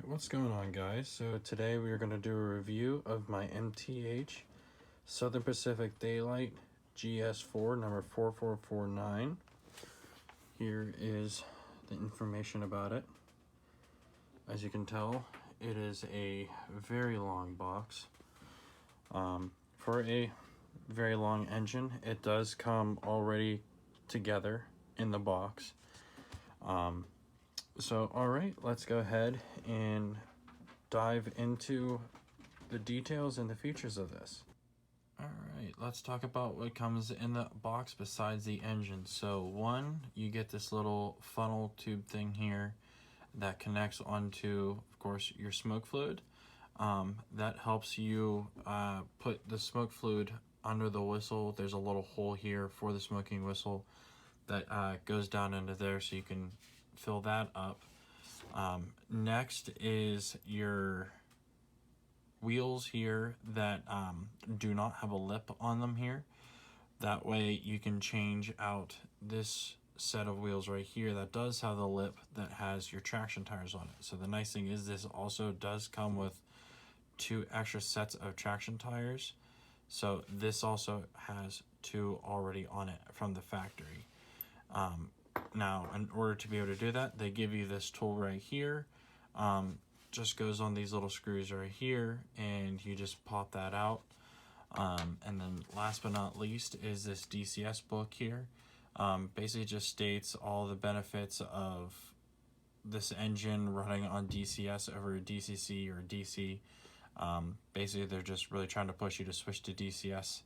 Alright, what's going on, guys? So today we are going to do a review of my MTH Southern Pacific Daylight GS-4 number 4449. Here is the information about it. As you can tell, it is a very long box. For a very long engine, it does come already together in the box. So, alright, let's go ahead and dive into the details and the features of this. Alright, let's talk about what comes in the box besides the engine. So, one, you get this little funnel tube thing here that connects onto, of course, your smoke fluid. That helps you put the smoke fluid under the whistle. There's a little hole here for the smoking whistle that goes down into there, so you can fill that up. Next is your wheels here that do not have a lip on them here. That way you can change out this set of wheels right here that does have the lip that has your traction tires on it. So the nice thing is this also does come with 2 extra sets of traction tires. So this also has 2 already on it from the factory. Now, in order to be able to do that, they give you this tool right here. Just goes on these little screws right here, and you just pop that out. And then last but not least is this DCS book here. Basically just states all the benefits of this engine running on DCS over DCC or DC. Basically, they're just really trying to push you to switch to DCS.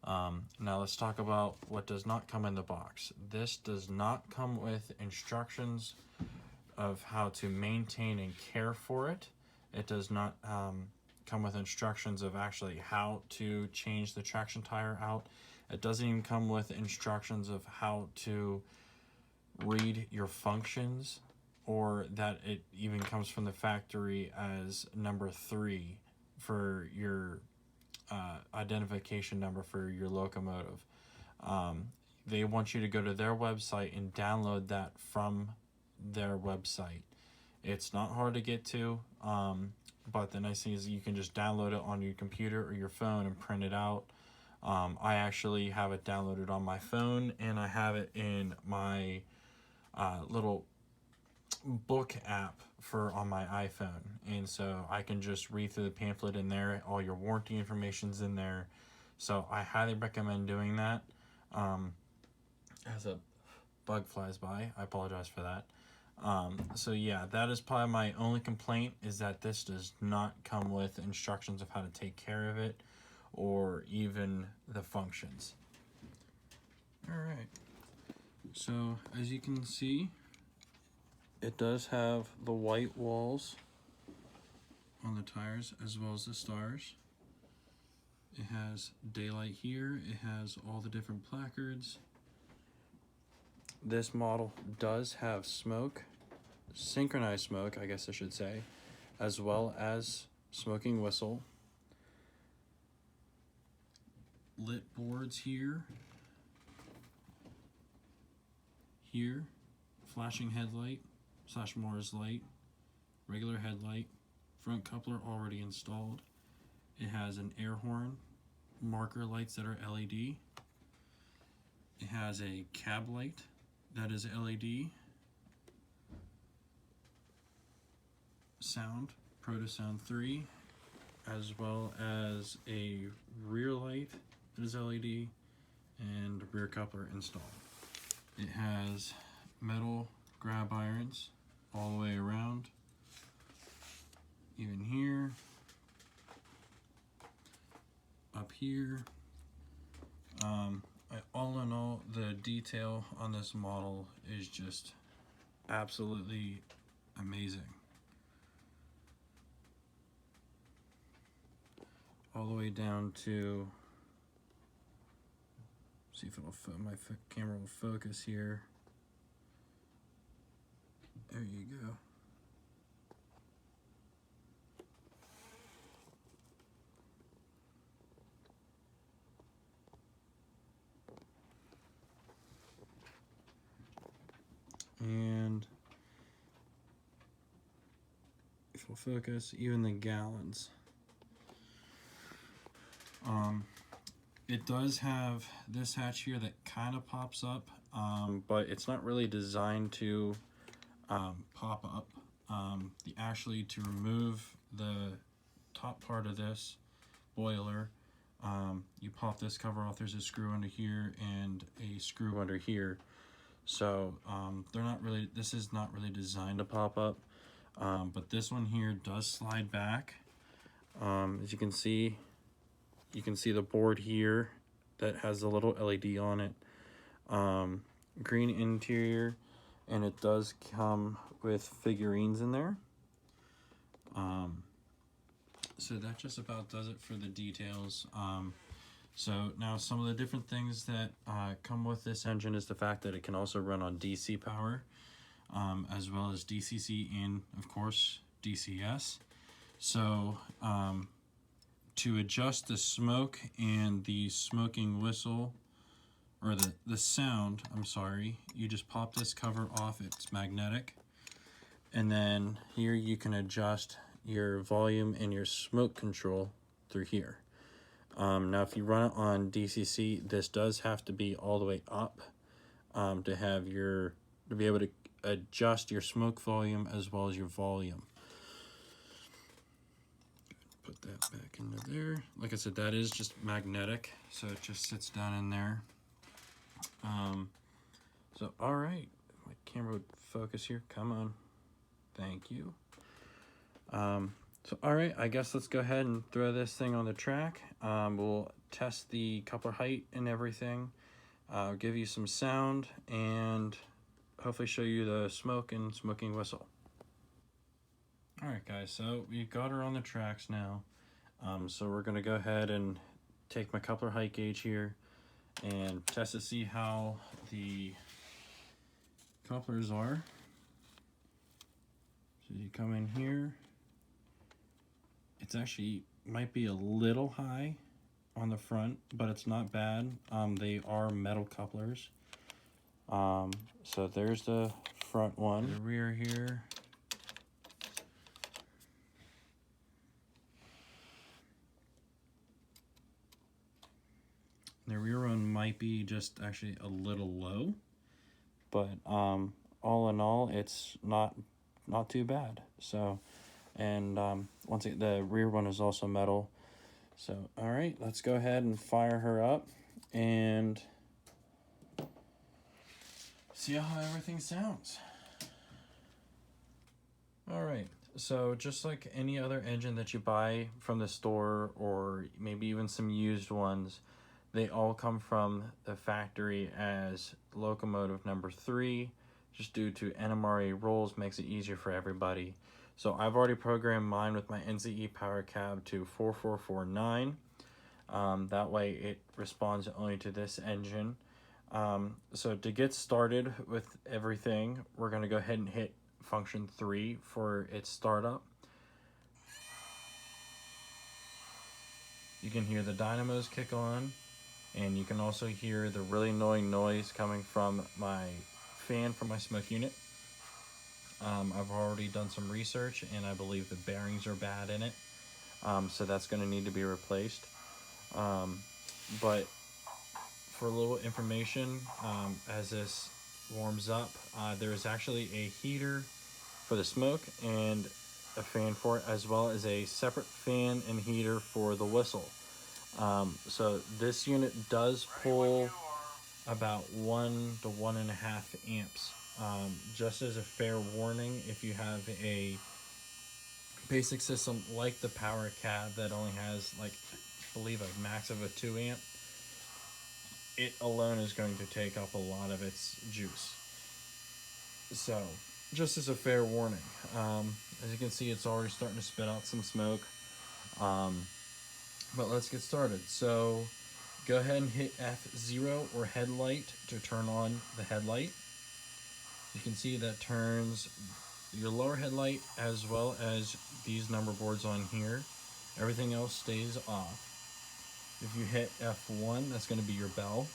Now let's talk about what does not come in the box. This does not come with instructions of how to maintain and care for it. It does not come with instructions of actually how to change the traction tire out. It doesn't even come with instructions of how to read your functions, or that it even comes from the factory as number 3 for your identification number for your locomotive. They want you to go to their website and download that from their website. It's not hard to get to, but the nice thing is you can just download it on your computer or your phone and print it out. I actually have it downloaded on my phone, and I have it in my little book app on my iPhone, and so I can just read through the pamphlet in there. All your warranty information's in there, so I highly recommend doing that. As a bug flies by, I apologize for that. So yeah, that is probably my only complaint, is that this does not come with instructions of how to take care of it or even the functions. Alright, so as you can see, it does have the white walls on the tires as well as the stars. It has daylight here. It has all the different placards. This model does have smoke, synchronized smoke, I guess I should say, as well as smoking whistle. Lit boards here, flashing headlight / Mars light, regular headlight, front coupler already installed. It has an air horn, marker lights that are LED. It has a cab light that is LED. Sound, Proto Sound 3, as well as a rear light that is LED, and rear coupler installed. It has metal grab irons all the way around, even here, up here. All in all, the detail on this model is just absolutely amazing. All the way down to, see if my camera will focus here. There you go. And if we'll focus, even the gallons. It does have this hatch here that kind of pops up, but it's not really designed to pop up. Actually, to remove the top part of this boiler, you pop this cover off. There's a screw under here and a screw under here. So they're not really, this is not really designed to pop up, but this one here does slide back. As you can see the board here that has a little LED on it. Green interior, and it does come with figurines in there. So that just about does it for the details. So now some of the different things that come with this engine is the fact that it can also run on DC power, as well as DCC and of course DCS. So to adjust the smoke and the smoking whistle, or the sound, I'm sorry, you just pop this cover off. It's magnetic. And then here you can adjust your volume and your smoke control through here. Now if you run it on DCC, this does have to be all the way up to be able to adjust your smoke volume as well as your volume. Put that back into there. Like I said, that is just magnetic, so it just sits down in there. So all right, my camera would focus here. Come on, thank you. So all right, I guess let's go ahead and throw this thing on the track. We'll test the coupler height and everything. Give you some sound and hopefully show you the smoke and smoking whistle. All right, guys, so we've got her on the tracks now. So we're gonna go ahead and take my coupler height gauge here and test to see how the couplers are. So you come in here, it's actually might be a little high on the front, but it's not bad. They are metal couplers. So there's the front one. The rear here. The rear one might be just actually a little low, but all in all, it's not too bad. So, and once again, the rear one is also metal. So, all right, let's go ahead and fire her up and see how everything sounds. All right, so just like any other engine that you buy from the store, or maybe even some used ones, they all come from the factory as Locomotive number 3, just due to NMRA rules makes it easier for everybody. So I've already programmed mine with my NZE power cab to 4449. That way it responds only to this engine. So to get started with everything, we're going to go ahead and hit function 3 for its startup. You can hear the dynamos kick on, and you can also hear the really annoying noise coming from my fan from my smoke unit. I've already done some research, and I believe the bearings are bad in it, so that's going to need to be replaced. But for a little information, as this warms up, there is actually a heater for the smoke and a fan for it, as well as a separate fan and heater for the whistle. So this unit does pull about 1 to 1.5 amps. Just as a fair warning, if you have a basic system like the power cab that only has, like, I believe a max of a 2 amp, it alone is going to take up a lot of its juice. So just as a fair warning, as you can see, it's already starting to spit out some smoke. But let's get started. So go ahead and hit F0 or headlight to turn on the headlight. You can see that turns your lower headlight as well as these number boards on here. Everything else stays off. If you hit F1, that's going to be your bell.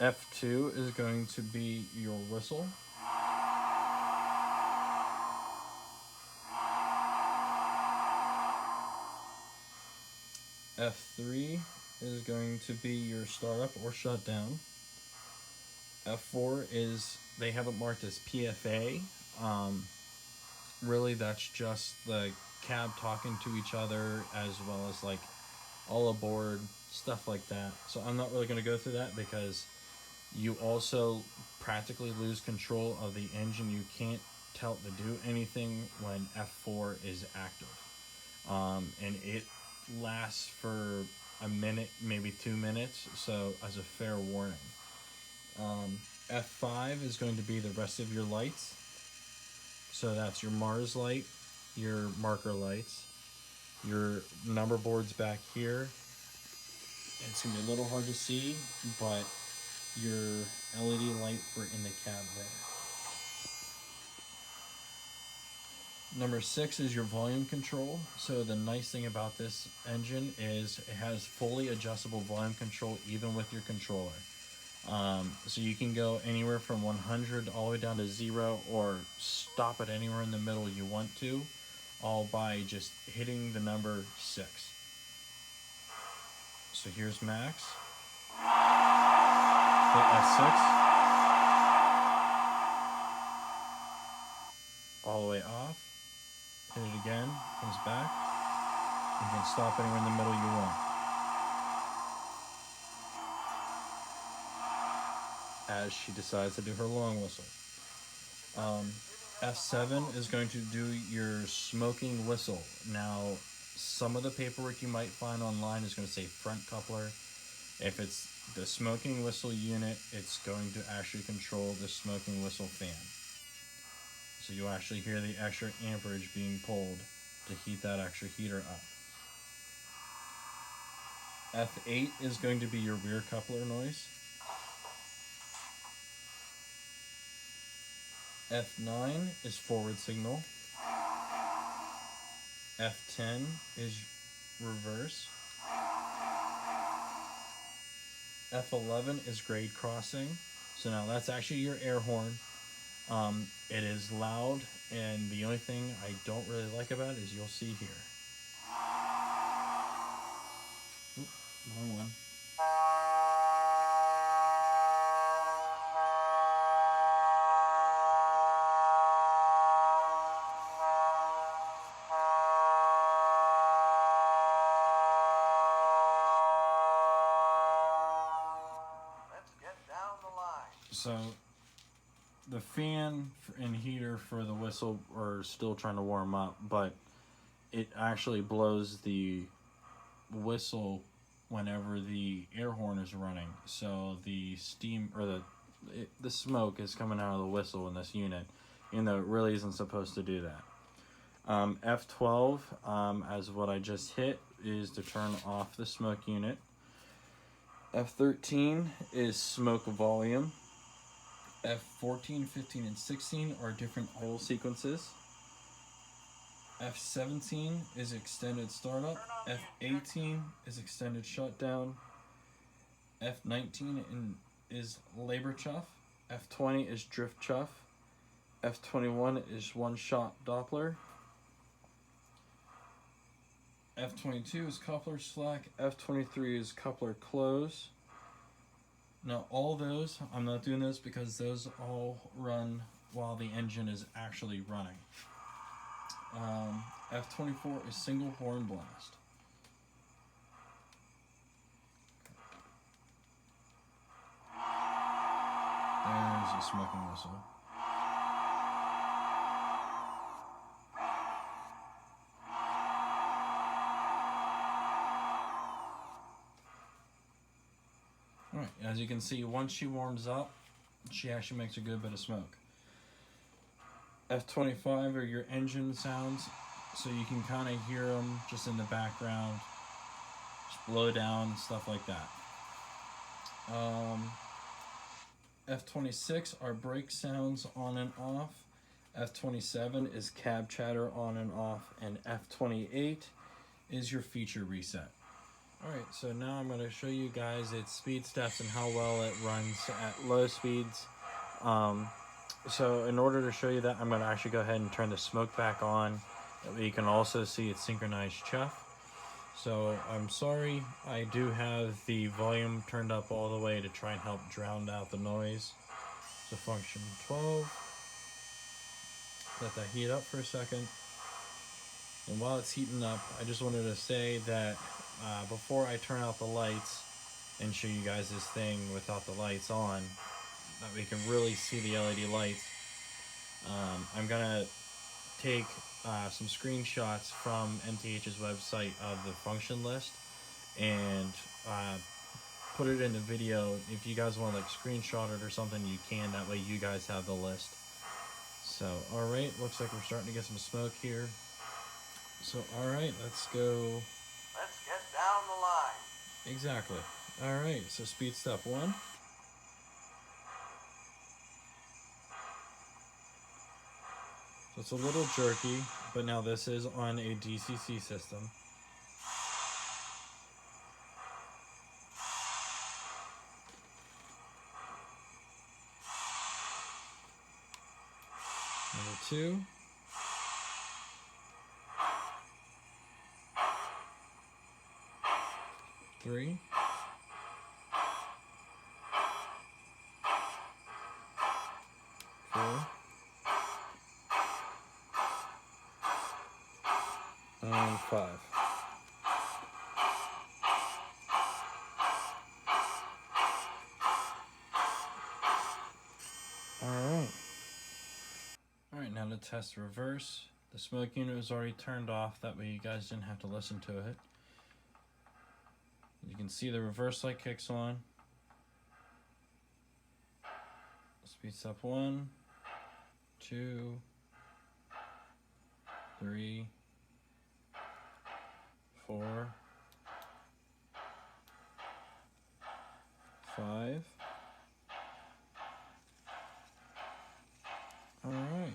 F2 is going to be your whistle. F3 is going to be your startup or shutdown. F4 is, they have it marked as PFA. Really, that's just the cab talking to each other, as well as like all aboard, stuff like that. So I'm not really going to go through that because you also practically lose control of the engine. You can't tell it to do anything when F4 is active. And it lasts for a minute, maybe 2 minutes, so as a fair warning. F5 is going to be the rest of your lights. So that's your Mars light, your marker lights, your number boards back here. It's going to be a little hard to see, but your LED light for in the cab there. Number 6 is your volume control. So the nice thing about this engine is it has fully adjustable volume control even with your controller. So you can go anywhere from 100 all the way down to 0, or stop it anywhere in the middle you want to, all by just hitting the number 6. So here's max. Hit F6. All the way off. Hit it again. Comes back. You can stop anywhere in the middle you want. As she decides to do her long whistle. F7 is going to do your smoking whistle. Now, some of the paperwork you might find online is going to say front coupler. If it's the smoking whistle unit, it's going to actually control the smoking whistle fan. So you'll actually hear the extra amperage being pulled to heat that extra heater up. F8 is going to be your rear coupler noise. F9 is forward signal. F10 is reverse. F11 is grade crossing. So now that's actually your air horn. It is loud, and the only thing I don't really like about it is you'll see here. Oop, wrong one. So the fan and heater for the whistle are still trying to warm up, but it actually blows the whistle whenever the air horn is running. So the steam or the smoke is coming out of the whistle in this unit, even though it really isn't supposed to do that. F12, as what I just hit, is to turn off the smoke unit. F13 is smoke volume. F14, 15, and 16 are different idle sequences. F17 is extended startup. F18 is extended shutdown. F19 is labor chuff. F20 is drift chuff. F21 is one shot Doppler. F22 is coupler slack. F23 is coupler close. Now all those, I'm not doing this because those all run while the engine is actually running. F24 is single horn blast. There's a smoking whistle. Alright, as you can see, once she warms up, she actually makes a good bit of smoke. F25 are your engine sounds, so you can kind of hear them just in the background, just blow down, stuff like that. F26 are brake sounds on and off. F27 is cab chatter on and off, and F28 is your feature reset. Alright, so now I'm going to show you guys its speed steps and how well it runs at low speeds. So in order to show you that, I'm going to actually go ahead and turn the smoke back on. That way you can also see its synchronized chuff. So I'm sorry, I do have the volume turned up all the way to try and help drown out the noise. So function 12. Let that heat up for a second. And while it's heating up, I just wanted to say that before I turn out the lights and show you guys this thing without the lights on, that we can really see the LED lights, I'm gonna take some screenshots from MTH's website of the function list and put it in the video. If you guys want to like screenshot it or something, you can. That way you guys have the list. So, alright, looks like we're starting to get some smoke here. So, alright, let's go. Let's get down the line. Exactly. Alright, so speed step 1. So it's a little jerky, but now this is on a DCC system. Number 2. Three. 4. And 5. Alright, now to test reverse. The smoke unit was already turned off, that way you guys didn't have to listen to it. You can see the reverse light kicks on. Speed step 1, 2, 3, 4, 5. Alright.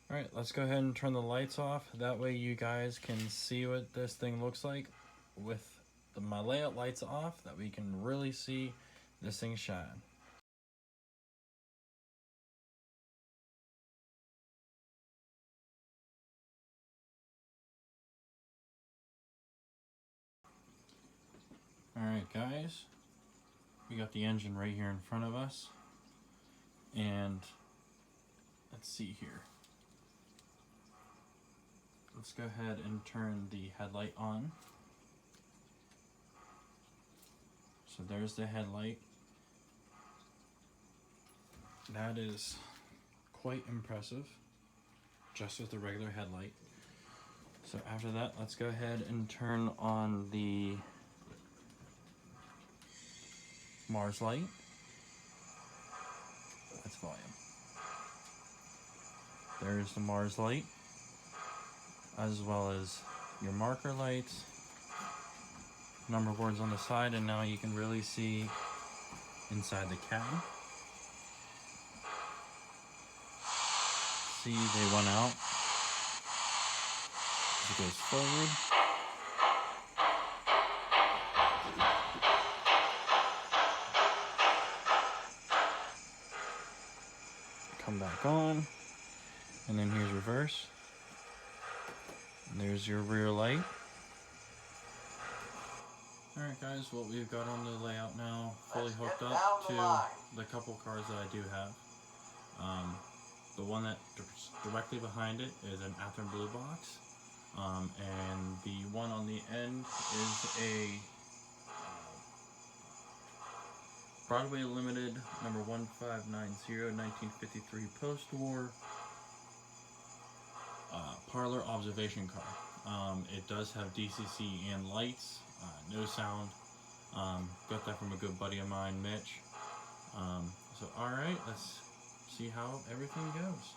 Alright, let's go ahead and turn the lights off. That way you guys can see what this thing looks like with my layout lights off. That we can really see this thing shine. Alright guys, we got the engine right here in front of us. And let's see here. Let's go ahead and turn the headlight on. So there's the headlight. That is quite impressive, just with the regular headlight. So after that, let's go ahead and turn on the Mars light. That's volume. There's the Mars light, as well as your marker lights, number boards on the side, and now you can really see inside the cabin. See, they went out. It goes forward. Come back on, and then here's reverse. And there's your rear light. Alright guys, what we've got on the layout now, fully hooked up to the couple cars that I do have. The one that directly behind it is an Athearn Blue box, and the one on the end is a Broadway Limited number 1590, 1953 post-war parlor observation car. It does have DCC and lights, no sound. Got that from a good buddy of mine, Mitch. So alright, let's see how everything goes.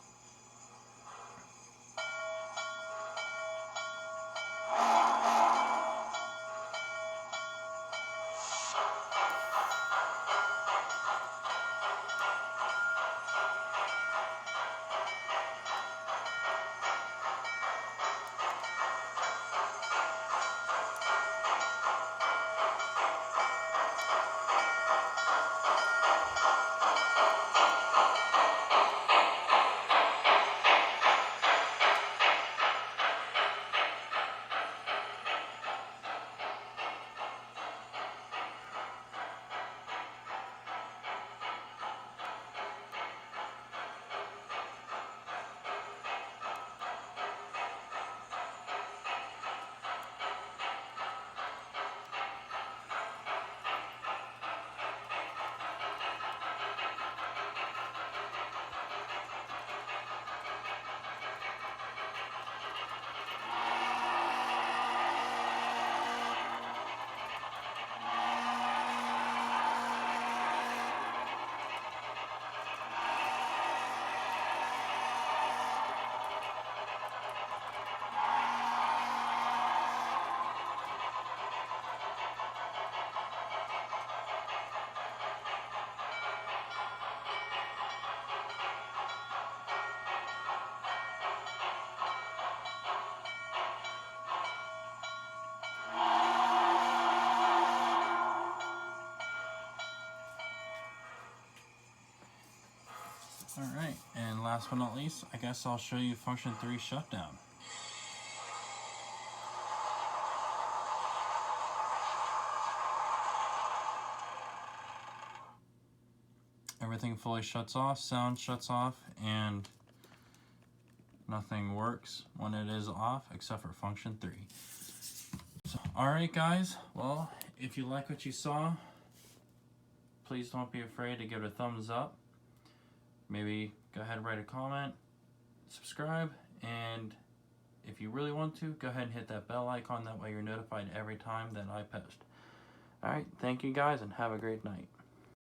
Alright, and last but not least, I guess I'll show you function 3 shutdown. Everything fully shuts off, sound shuts off, and nothing works when it is off except for function 3. So, alright guys, well, if you like what you saw, please don't be afraid to give it a thumbs up. Maybe go ahead and write a comment, subscribe, and if you really want to, go ahead and hit that bell icon. That way you're notified every time that I post. Alright, thank you guys and have a great night.